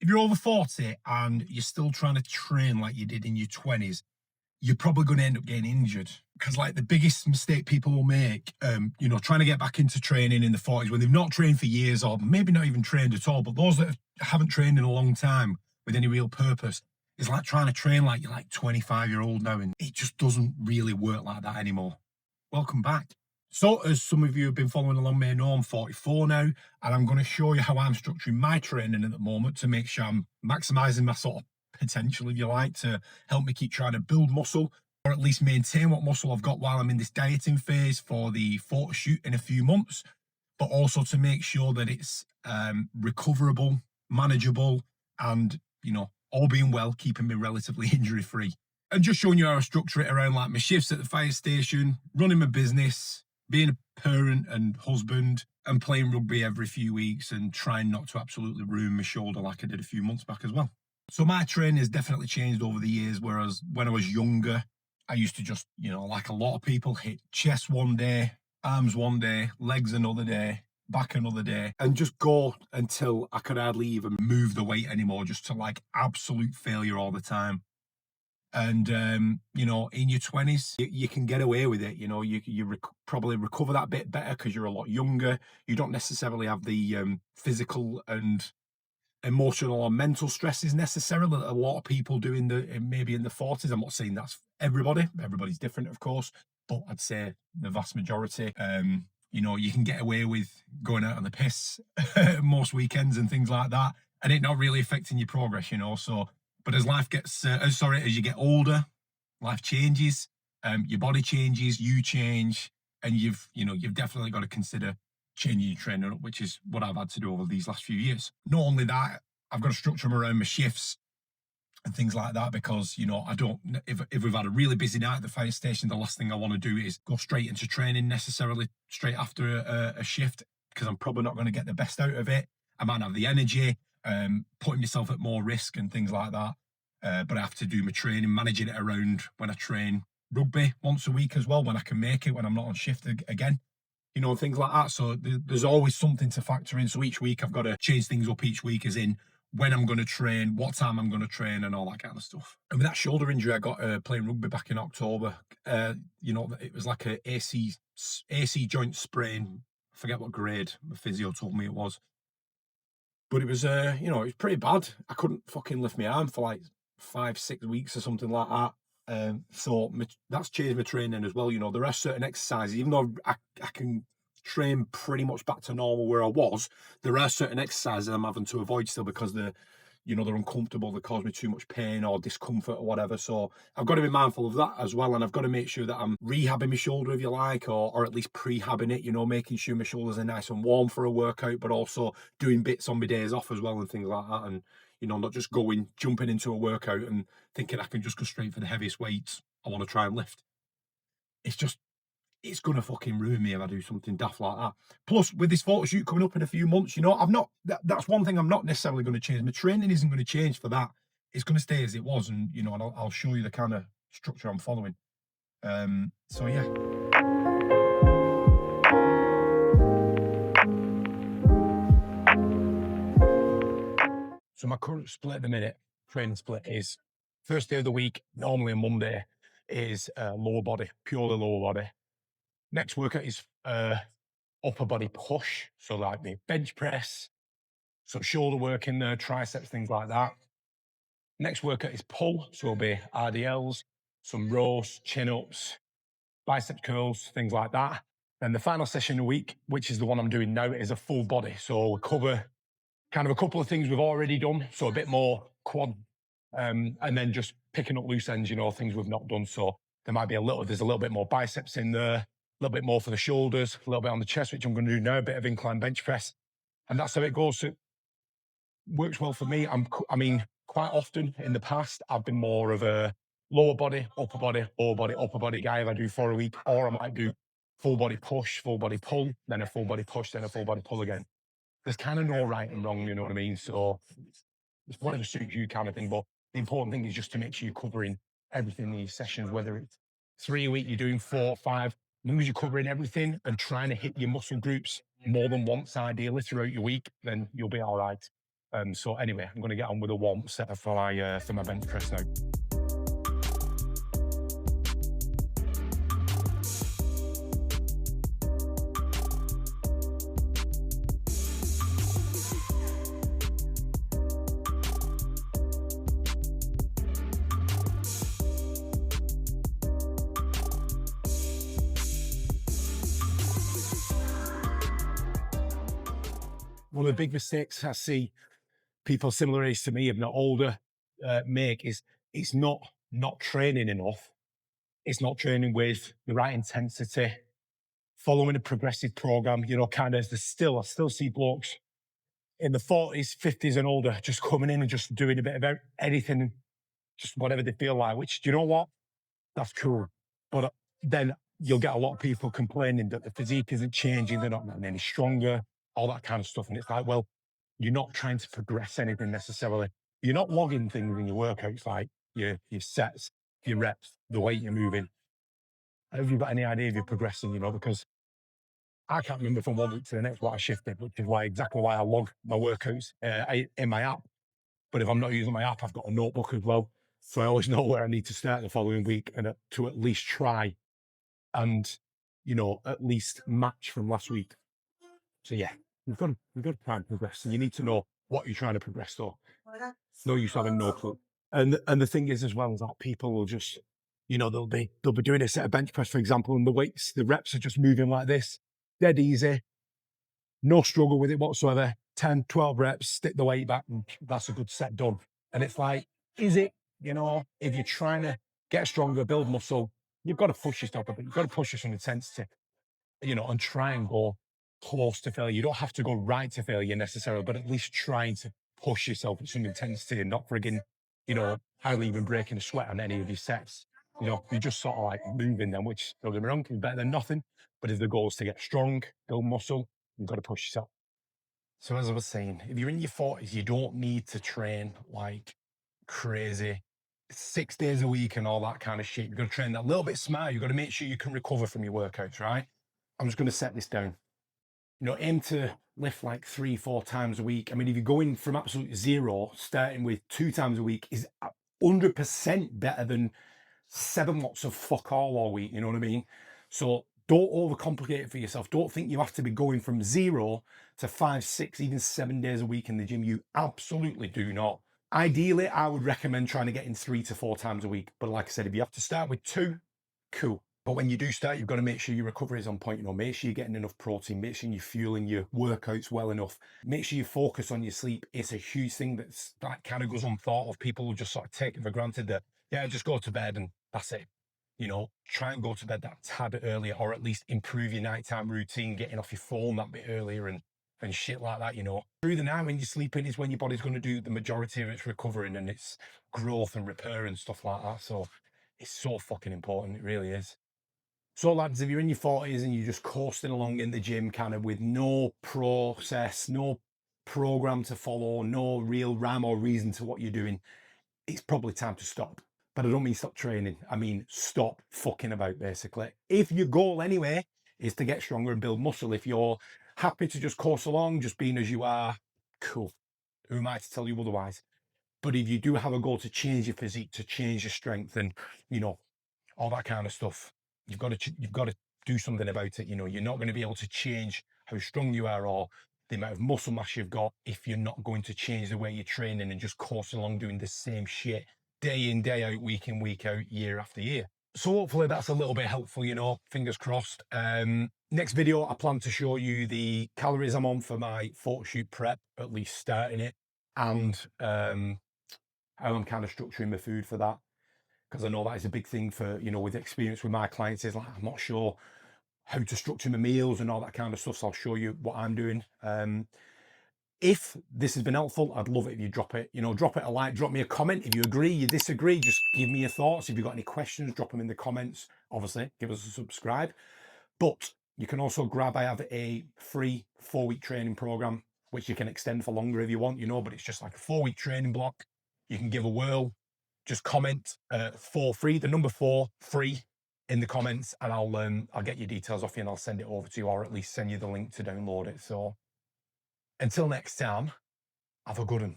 if you're over 40 and you're still trying to train like you did in your 20s, you're probably going to end up getting injured. Because like the biggest mistake people will make, trying to get back into training in the 40s when they've not trained for years or maybe not even trained at all, but those that haven't trained in a long time with any real purpose, is like trying to train like you're like 25-year-old now, and it just doesn't really work like that anymore. Welcome back. So, as some of you have been following along may know, I'm 44 now, and I'm going to show you how I'm structuring my training at the moment to make sure I'm maximising my sort of potential, if you like, to help me keep trying to build muscle, or at least maintain what muscle I've got while I'm in this dieting phase for the photo shoot in a few months, but also to make sure that it's recoverable, manageable, and, all being well, keeping me relatively injury free. And just showing you how I structure it around like my shifts at the fire station, running my business, being a parent and husband, and playing rugby every few weeks and trying not to absolutely ruin my shoulder like I did a few months back as well. So my training has definitely changed over the years, whereas when I was younger, I used to just, like a lot of people, hit chest one day, arms one day, legs another day, back another day, and just go until I could hardly even move the weight anymore, just to like absolute failure all the time. And in your 20s you can get away with it. You probably recover that bit better because you're a lot younger. You don't necessarily have the physical and emotional or mental stresses necessarily that a lot of people do maybe in the 40s. I'm not saying that's everybody's different, of course, but I'd say the vast majority, you can get away with going out on the piss most weekends and things like that, and it not really affecting your progress. So but as life gets as you get older, life changes, your body changes, you change, and you've definitely got to consider changing your training up, which is what I've had to do over these last few years. Not only that, I've got to structure them around my shifts and things like that, because I don't, if we've had a really busy night at the fire station, the last thing I want to do is go straight into training necessarily straight after a shift, because I'm probably not going to get the best out of it. I might not have the energy, putting myself at more risk and things like that. But I have to do my training, managing it around when I train rugby once a week as well, when I can make it, when I'm not on shift again, things like that. So there's always something to factor in. So each week I've got to change things up each week, as in when I'm going to train, what time I'm going to train, and all that kind of stuff. And with that shoulder injury I got playing rugby back in October, it was like a AC joint sprain. I forget what grade the physio told me it was. But it was, it was pretty bad. I couldn't fucking lift my arm for like 5-6 weeks or something like that. So that's changed my training as well. There are certain exercises, even though I can train pretty much back to normal where I was, there are certain exercises I'm having to avoid still because they're uncomfortable, they cause me too much pain or discomfort or whatever. So I've got to be mindful of that as well. And I've got to make sure that I'm rehabbing my shoulder, if you like, or at least prehabbing it, making sure my shoulders are nice and warm for a workout, but also doing bits on my days off as well and things like that. And, not just jumping into a workout and thinking I can just go straight for the heaviest weights I want to try and lift. It's gonna fucking ruin me if I do something daft like that. Plus, with this photo shoot coming up in a few months, that's one thing I'm not necessarily going to change. My training isn't going to change for that. It's going to stay as it was, and and I'll show you the kind of structure I'm following. So yeah. So my current split at the minute, training split, is first day of the week, normally a Monday, is lower body, purely lower body. Next workout is upper body push, so like the bench press, some shoulder work in there, triceps, things like that. Next workout is pull, so it'll be RDLs, some rows, chin-ups, bicep curls, things like that. Then the final session a week, which is the one I'm doing now, is a full body. So we'll cover kind of a couple of things we've already done, so a bit more quad, and then just picking up loose ends, things we've not done. So there's a little bit more biceps in there, a little bit more for the shoulders, a little bit on the chest, which I'm going to do now, a bit of incline bench press. And that's how it goes. So it works well for me. Quite often in the past, I've been more of a lower body, upper body, lower body, upper body guy if I do 4 a week, or I might do full body push, full body pull, then a full body push, then a full body pull again. There's kind of no right and wrong, you know what I mean? So it's whatever suits you kind of thing. But the important thing is just to make sure you're covering everything in these sessions, whether it's 3 a week, you're doing 4, 5, as long as you're covering everything and trying to hit your muscle groups more than once, ideally throughout your week, then you'll be all right. So anyway, I'm going to get on with a warm set for my bench press now. One of the big mistakes I see people similar age to me, if not older, make is it's not training enough. It's not training with the right intensity, following a progressive program. You know, kind of I still see blokes in the 40s, 50s, and older just coming in and just doing a bit of anything, just whatever they feel like. Which, do you know what? That's cool. But then you'll get a lot of people complaining that the physique isn't changing, they're not getting any stronger, all that kind of stuff. And it's like, well, you're not trying to progress anything necessarily. You're not logging things in your workouts like your sets, your reps, the weight you're moving. Have you got any idea if you're progressing, you know, because I can't remember from one week to the next what I shifted, which is exactly why I log my workouts in my app. But if I'm not using my app, I've got a notebook as well. So I always know where I need to start the following week and to at least try and, you know, at least match from last week. So yeah, you've got to try and progress, and you need to know what you're trying to progress though. No use having no clue. And the thing is as well is that people will just, you know, they'll be doing a set of bench press, for example, and the reps are just moving like this, dead easy, no struggle with it whatsoever. 10, 12 reps, stick the weight back, and that's a good set done. And it's like, is it, you know, if you're trying to get stronger, build muscle, you've got to push yourself a bit. You've got to push yourself intensity, you know, and try and go close to failure. You don't have to go right to failure necessarily, but at least trying to push yourself with some intensity and not frigging, you know, hardly even breaking a sweat on any of your sets. You know, you're just sort of like moving them, which, don't get me wrong, is better than nothing. But if the goal is to get strong, build muscle, you've got to push yourself. So as I was saying, if you're in your 40s, you don't need to train like crazy 6 days a week and all that kind of shit. You've got to train a little bit smarter. You've got to make sure you can recover from your workouts, right? I'm just going to set this down. You know, aim to lift like 3-4 times a week. I mean, if you're going from absolute zero, starting with 2 times a week is 100% better than 7 watts of fuck all week. You know what I mean? So don't overcomplicate it for yourself. Don't think you have to be going from 0 to 5, 6, even 7 days a week in the gym. You absolutely do not. Ideally, I would recommend trying to get in 3 to 4 times a week. But like I said, if you have to start with 2, cool. But when you do start, you've got to make sure your recovery is on point. You know, make sure you're getting enough protein, make sure you're fueling your workouts well enough, make sure you focus on your sleep. It's a huge thing that kind of goes unthought of. People will just sort of take it for granted that, yeah, just go to bed and that's it. You know, try and go to bed that tad earlier, or at least improve your nighttime routine, getting off your phone that bit earlier and shit like that, you know. Through the night when you're sleeping is when your body's going to do the majority of its recovering and its growth and repair and stuff like that. So it's so fucking important. It really is. So lads, if you're in your 40s and you're just coasting along in the gym kind of with no process, no program to follow, no real rhyme or reason to what you're doing, it's probably time to stop. But I don't mean stop training. I mean, stop fucking about basically. If your goal anyway is to get stronger and build muscle, if you're happy to just course along, just being as you are, cool. Who am I to tell you otherwise? But if you do have a goal to change your physique, to change your strength and, you know, all that kind of stuff, you've got to do something about it. You know, you're not going to be able to change how strong you are or the amount of muscle mass you've got if you're not going to change the way you're training and just coursing along doing the same shit day in, day out, week in, week out, year after year. So hopefully that's a little bit helpful, you know, fingers crossed. Next video, I plan to show you the calories I'm on for my photo shoot prep, at least starting it, and how I'm kind of structuring my food for that. Because I know that is a big thing for, you know, with experience with my clients is like, I'm not sure how to structure my meals and all that kind of stuff. So I'll show you what I'm doing. If this has been helpful, I'd love it if you drop it, you know, drop it a like, drop me a comment. If you agree, you disagree, just give me your thoughts. If you've got any questions, drop them in the comments. Obviously, give us a subscribe. But you can also I have a free 4-week training program, which you can extend for longer if you want, you know, but it's just like a 4-week training block. You can give a whirl. Just comment for free, the number 4 free in the comments, and I'll get your details off you and I'll send it over to you, or at least send you the link to download it. So until next time, Have a good one.